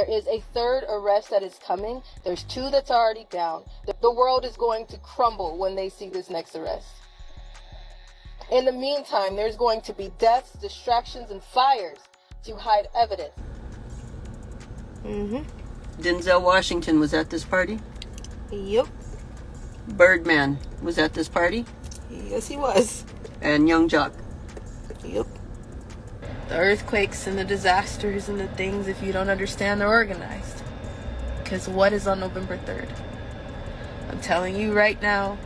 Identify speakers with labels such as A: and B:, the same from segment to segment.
A: there is a third arrest that is coming. There's 2 that's already down. The world is going to crumble when they see this next arrest. In the meantime, there's going to be deaths, distractions, and fires to hide evidence.
B: Denzel Washington was at this party?
A: Yep.
B: Birdman was at this party?
A: Yes, he was.
B: And Young Jock?
A: Yep. The earthquakes and the disasters and the things, if you don't understand, they're organized. Because what is on November 3rd? I'm telling you right now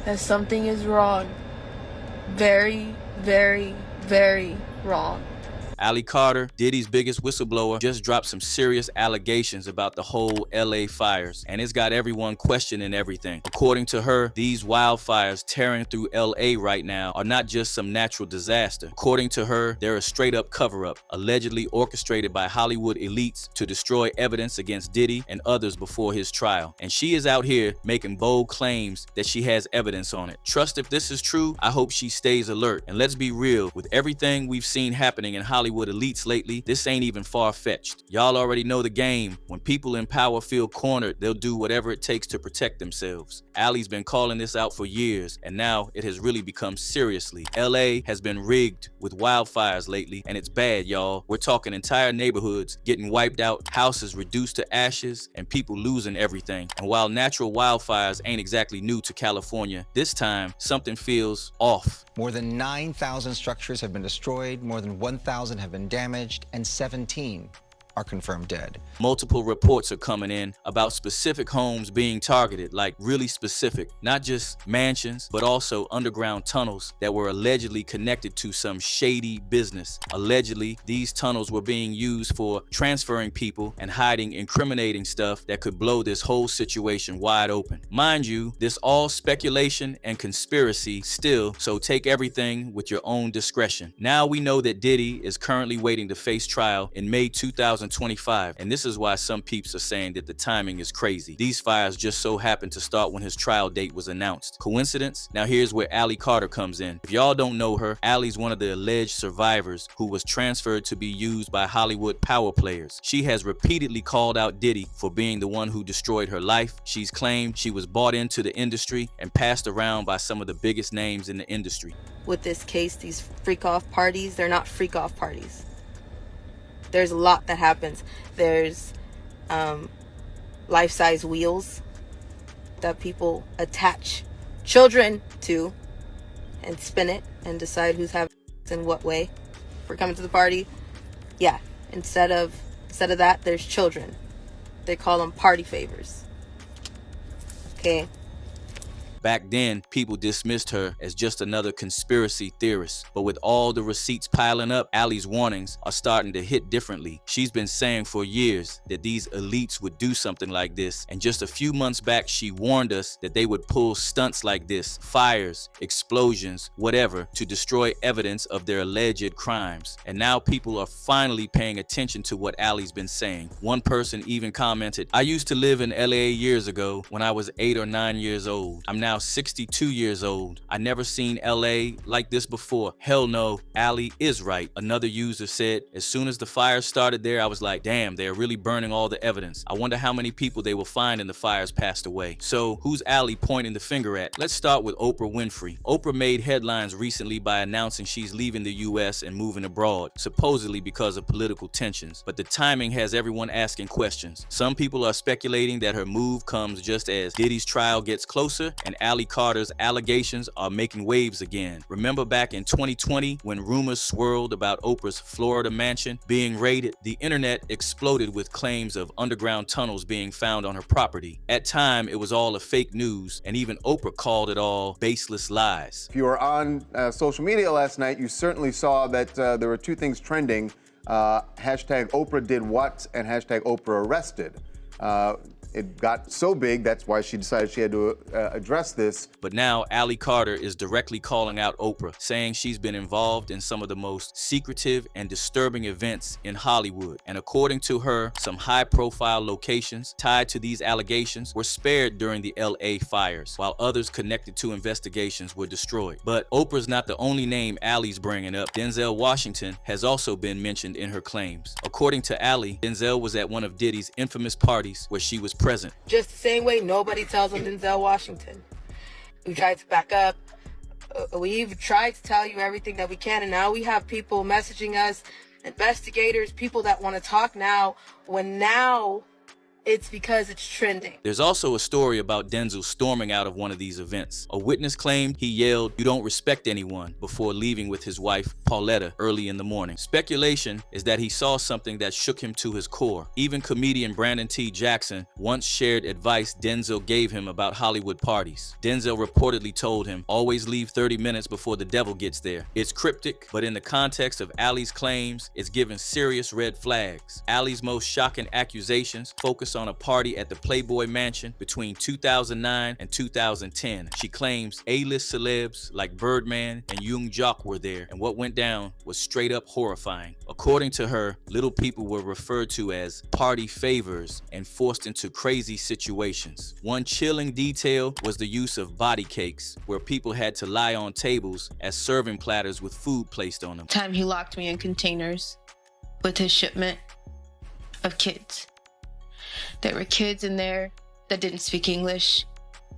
A: that something is wrong. Very, very, very wrong.
C: Ali Carter, Diddy's biggest whistleblower, just dropped some serious allegations about the whole LA fires, and it's got everyone questioning everything. According to her, these wildfires tearing through LA right now are not just some natural disaster. According to her, they're a straight up cover-up, allegedly orchestrated by Hollywood elites to destroy evidence against Diddy and others before his trial. And she is out here making bold claims that she has evidence on it. Trust if this is true, I hope she stays alert. And let's be real, with everything we've seen happening in Hollywood elites lately, this ain't even far-fetched. Y'all already know the game. When people in power feel cornered, they'll do whatever it takes to protect themselves. Ali's been calling this out for years, and now it has really become seriously. LA has been rigged with wildfires lately, and it's bad, y'all. We're talking entire neighborhoods getting wiped out, houses reduced to ashes, and people losing everything. And while natural wildfires ain't exactly new to California, this time something feels off.
D: More than 9,000 structures have been destroyed, more than 1,000 have been damaged, and 17 are confirmed dead.
C: Multiple reports are coming in about specific homes being targeted, like really specific, not just mansions, but also underground tunnels that were allegedly connected to some shady business. Allegedly, these tunnels were being used for transferring people and hiding incriminating stuff that could blow this whole situation wide open. Mind you, this all speculation and conspiracy still, so take everything with your own discretion. Now we know that Diddy is currently waiting to face trial in May 2025, and this is why some peeps are saying that the timing is crazy. These fires just so happened to start when his trial date was announced. Coincidence? Now here's where Ali Carter comes in. If y'all don't know her, Ali's one of the alleged survivors who was transferred to be used by Hollywood power players. She has repeatedly called out Diddy for being the one who destroyed her life. She's claimed she was bought into the industry and passed around by some of the biggest names in the industry.
A: With this case, these freak-off parties, they're not freak-off parties. There's a lot that happens. There's life-size wheels that people attach children to and spin it and decide who's having in what way for coming to the party. Yeah, instead of that, there's children. They call them party favors. Okay.
C: Back then, people dismissed her as just another conspiracy theorist. But with all the receipts piling up, Ali's warnings are starting to hit differently. She's been saying for years that these elites would do something like this. And just a few months back, she warned us that they would pull stunts like this, fires, explosions, whatever, to destroy evidence of their alleged crimes. And now people are finally paying attention to what Ali's been saying. One person even commented, "I used to live in LA years ago when I was 8 or 9 years old. I'm now 62 years old. I never seen LA like this before. Hell no, Ali is right." Another user said, "As soon as the fires started there, I was like, damn, they're really burning all the evidence. I wonder how many people they will find in the fires passed away." So who's Ali pointing the finger at? Let's start with Oprah Winfrey. Oprah made headlines recently by announcing she's leaving the US and moving abroad, supposedly because of political tensions. But the timing has everyone asking questions. Some people are speculating that her move comes just as Diddy's trial gets closer and Ali Carter's allegations are making waves again. Remember back in 2020 when rumors swirled about Oprah's Florida mansion being raided? The internet exploded with claims of underground tunnels being found on her property. At time, it was all a fake news, and even Oprah called it all baseless lies.
E: If you were on social media last night, you certainly saw that there were 2 things trending. Hashtag Oprah did what and hashtag Oprah arrested. It got so big, that's why she decided she had to address this.
C: But now Ally Carter is directly calling out Oprah, saying she's been involved in some of the most secretive and disturbing events in Hollywood. And according to her, some high-profile locations tied to these allegations were spared during the LA fires, while others connected to investigations were destroyed. But Oprah's not the only name Ally's bringing up. Denzel Washington has also been mentioned in her claims. According to Ally, Denzel was at one of Diddy's infamous parties where she was present.
A: Just the same way nobody tells on Denzel Washington. We tried to back up. We've tried to tell you everything that we can, and now we have people messaging us, investigators, people that want to talk now, when now it's because it's trending.
C: There's also a story about Denzel storming out of one of these events. A witness claimed he yelled, "You don't respect anyone," before leaving with his wife, Pauletta, early in the morning. Speculation is that he saw something that shook him to his core. Even comedian Brandon T. Jackson once shared advice Denzel gave him about Hollywood parties. Denzel reportedly told him, "Always leave 30 minutes before the devil gets there." It's cryptic, but in the context of Ally's claims, it's given serious red flags. Ally's most shocking accusations focus on a party at the Playboy Mansion between 2009 and 2010. She claims A-list celebs like Birdman and Young Jock were there, and what went down was straight up horrifying. According to her, little people were referred to as party favors and forced into crazy situations. One chilling detail was the use of body cakes, where people had to lie on tables as serving platters with food placed on them.
F: Time he locked me in containers with his shipment of kids. There were kids in there that didn't speak English.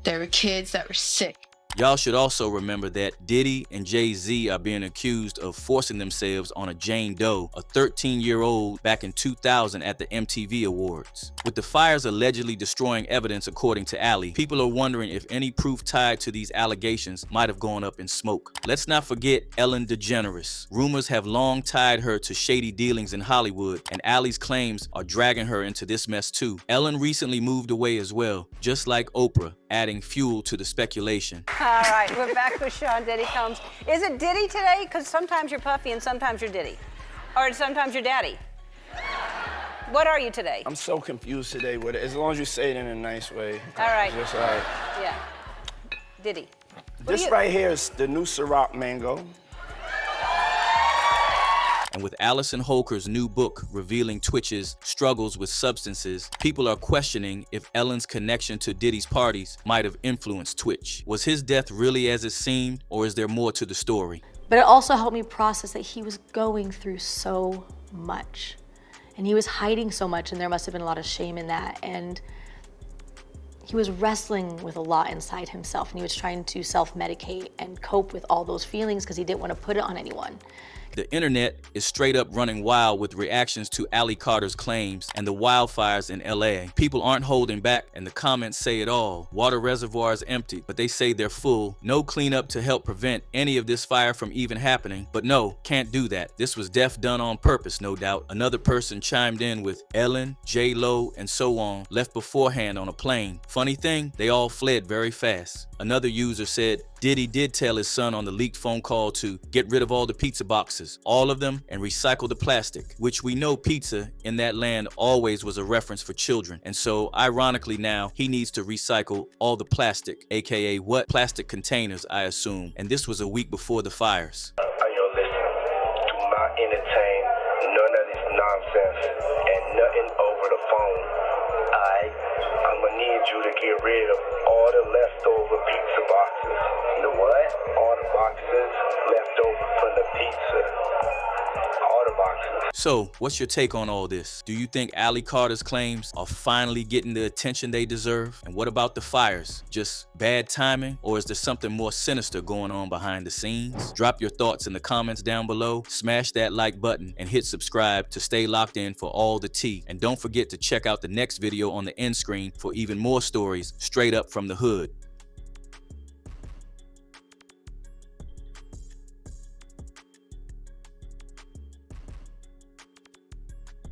F: There were kids that were sick.
C: Y'all should also remember that Diddy and Jay-Z are being accused of forcing themselves on a Jane Doe, a 13-year-old, back in 2000 at the MTV Awards. With the fires allegedly destroying evidence, according to Ally, people are wondering if any proof tied to these allegations might have gone up in smoke. Let's not forget Ellen DeGeneres. Rumors have long tied her to shady dealings in Hollywood, and Ally's claims are dragging her into this mess too. Ellen recently moved away as well, just like Oprah, adding fuel to the speculation.
G: All right, we're back with Sean Diddy Combs. Is it Diddy today? Because sometimes you're Puffy and sometimes you're Diddy. Or sometimes you're Daddy. What are you today?
H: I'm so confused today with it. As long as you say it in a nice way.
G: All right.
H: Just like,
G: Yeah. Diddy.
H: this right here is the new Ciroc Mango.
C: And with Allison Holker's new book revealing Twitch's struggles with substances, people are questioning if Ellen's connection to Diddy's parties might have influenced Twitch. Was his death really as it seemed, or is there more to the story?
I: But it also helped me process that he was going through so much. And he was hiding so much, and there must have been a lot of shame in that. And he was wrestling with a lot inside himself, and he was trying to self-medicate and cope with all those feelings because he didn't want to put it on anyone.
C: The internet is straight up running wild with reactions to Ally Carter's claims and the wildfires in LA. People aren't holding back, and the comments say it all. Water reservoirs empty, but they say they're full. No cleanup to help prevent any of this fire from even happening. But no, can't do that. This was death done on purpose, no doubt. Another person chimed in with Ellen, J-Lo, and so on, left beforehand on a plane. Funny thing, they all fled very fast. Another user said, Diddy did tell his son on the leaked phone call to get rid of all the pizza boxes, all of them, and recycle the plastic, which we know pizza in that land always was a reference for children. And so, ironically now, he needs to recycle all the plastic, aka what? Plastic containers, I assume. And this was a week before the fires.
J: Yo, listen, do not entertain none of this nonsense and nothing over the phone. I'ma need you to get rid of all the leftover pizza boxes. The what? All the boxes left over from the pizza. All the boxes.
C: So, what's your take on all this? Do you think Ally Carter's claims are finally getting the attention they deserve? And what about the fires? Just bad timing? Or is there something more sinister going on behind the scenes? Drop your thoughts in the comments down below, smash that like button, and hit subscribe to stay locked in for all the tea. And don't forget to check out the next video on the end screen for even more stories straight up from the hood.